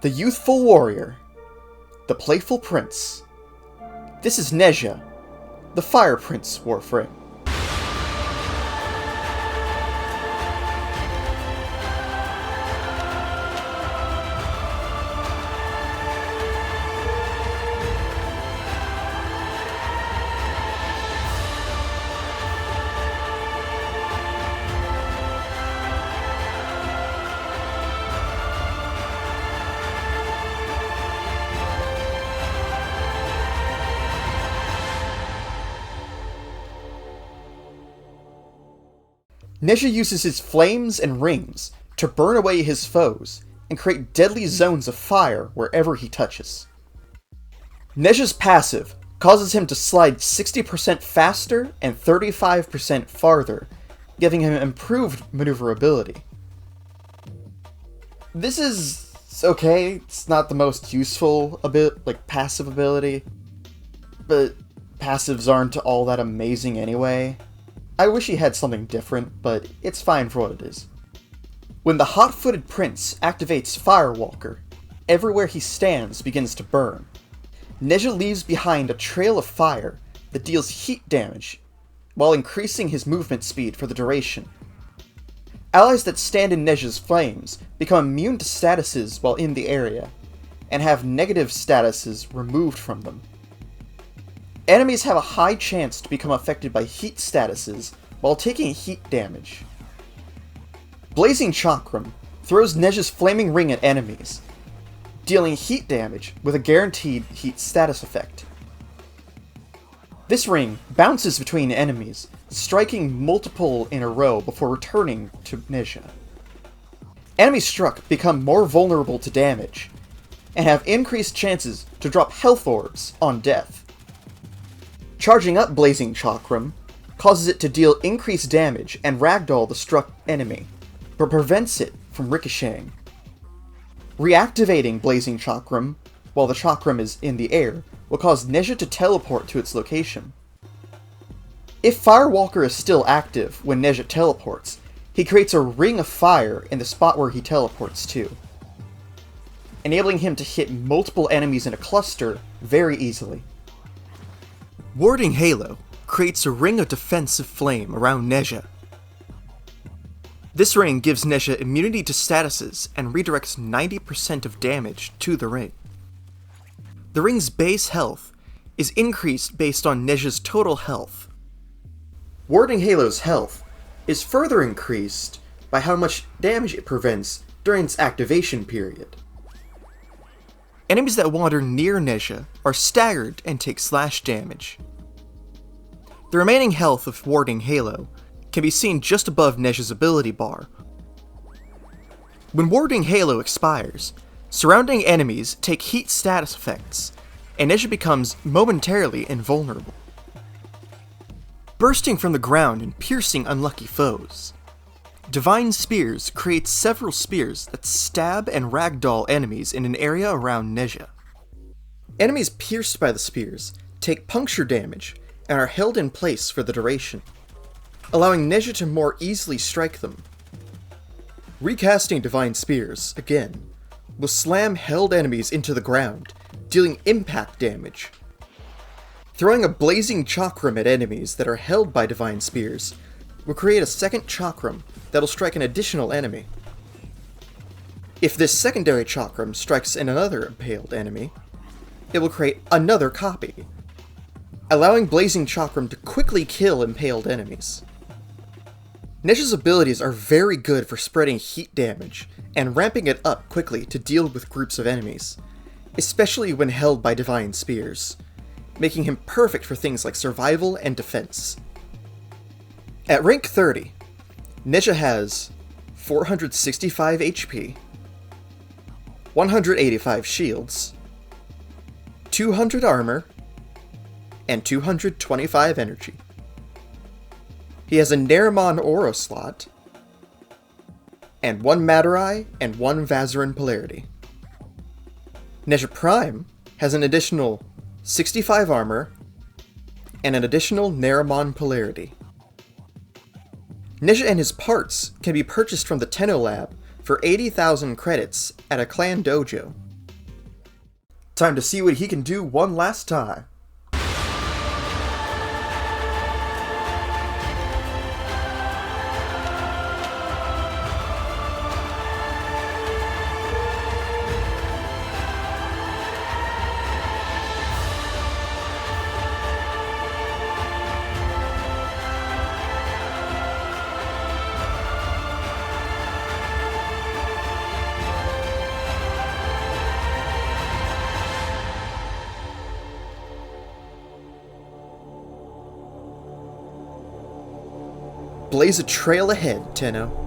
the youthful warrior, the playful prince. This is Nezha, the Fire Prince Warframe. Nezha uses his flames and rings to burn away his foes and create deadly zones of fire wherever he touches. Nezha's passive causes him to slide 60% faster and 35% farther, giving him improved maneuverability. This is okay, it's not the most useful passive ability, but passives aren't all that amazing anyway. I wish he had something different, but it's fine for what it is. When the hot-footed prince activates Firewalker, everywhere he stands begins to burn. Nezha leaves behind a trail of fire that deals heat damage, while increasing his movement speed for the duration. Allies that stand in Nezha's flames become immune to statuses while in the area, and have negative statuses removed from them. Enemies have a high chance to become affected by heat statuses while taking heat damage. Blazing Chakram throws Nezha's flaming ring at enemies, dealing heat damage with a guaranteed heat status effect. This ring bounces between enemies, striking multiple in a row before returning to Nezha. Enemies struck become more vulnerable to damage, and have increased chances to drop health orbs on death. Charging up Blazing Chakram causes it to deal increased damage and ragdoll the struck enemy, but prevents it from ricocheting. Reactivating Blazing Chakram while the Chakram is in the air will cause Nezha to teleport to its location. If Firewalker is still active when Nezha teleports, he creates a ring of fire in the spot where he teleports to, enabling him to hit multiple enemies in a cluster very easily. Warding Halo creates a ring of defensive flame around Nezha. This ring gives Nezha immunity to statuses and redirects 90% of damage to the ring. The ring's base health is increased based on Nezha's total health. Warding Halo's health is further increased by how much damage it prevents during its activation period. Enemies that wander near Nezha are staggered and take slash damage. The remaining health of Warding Halo can be seen just above Nezha's ability bar. When Warding Halo expires, surrounding enemies take heat status effects, and Nezha becomes momentarily invulnerable. Bursting from the ground and piercing unlucky foes. Divine Spears creates several spears that stab and ragdoll enemies in an area around Nezha. Enemies pierced by the spears take puncture damage and are held in place for the duration, allowing Nezha to more easily strike them. Recasting Divine Spears, again, will slam held enemies into the ground, dealing impact damage. Throwing a Blazing Chakram at enemies that are held by Divine Spears will create a second Chakram that'll strike an additional enemy. If this secondary Chakram strikes another impaled enemy, it will create another copy, allowing Blazing Chakram to quickly kill impaled enemies. Nezha's abilities are very good for spreading heat damage and ramping it up quickly to deal with groups of enemies, especially when held by Divine Spears, making him perfect for things like survival and defense. At rank 30, Nezha has 465 HP, 185 shields, 200 armor, and 225 energy. He has a Nerimon Oro slot, and 1 Matter Eye and 1 Vazarin Polarity. Nezha Prime has an additional 65 armor, and an additional Nerimon Polarity. Nezha and his parts can be purchased from the Tenno Lab for 80,000 credits at a clan dojo. Time to see what he can do one last time. Blaze a trail ahead, Tenno.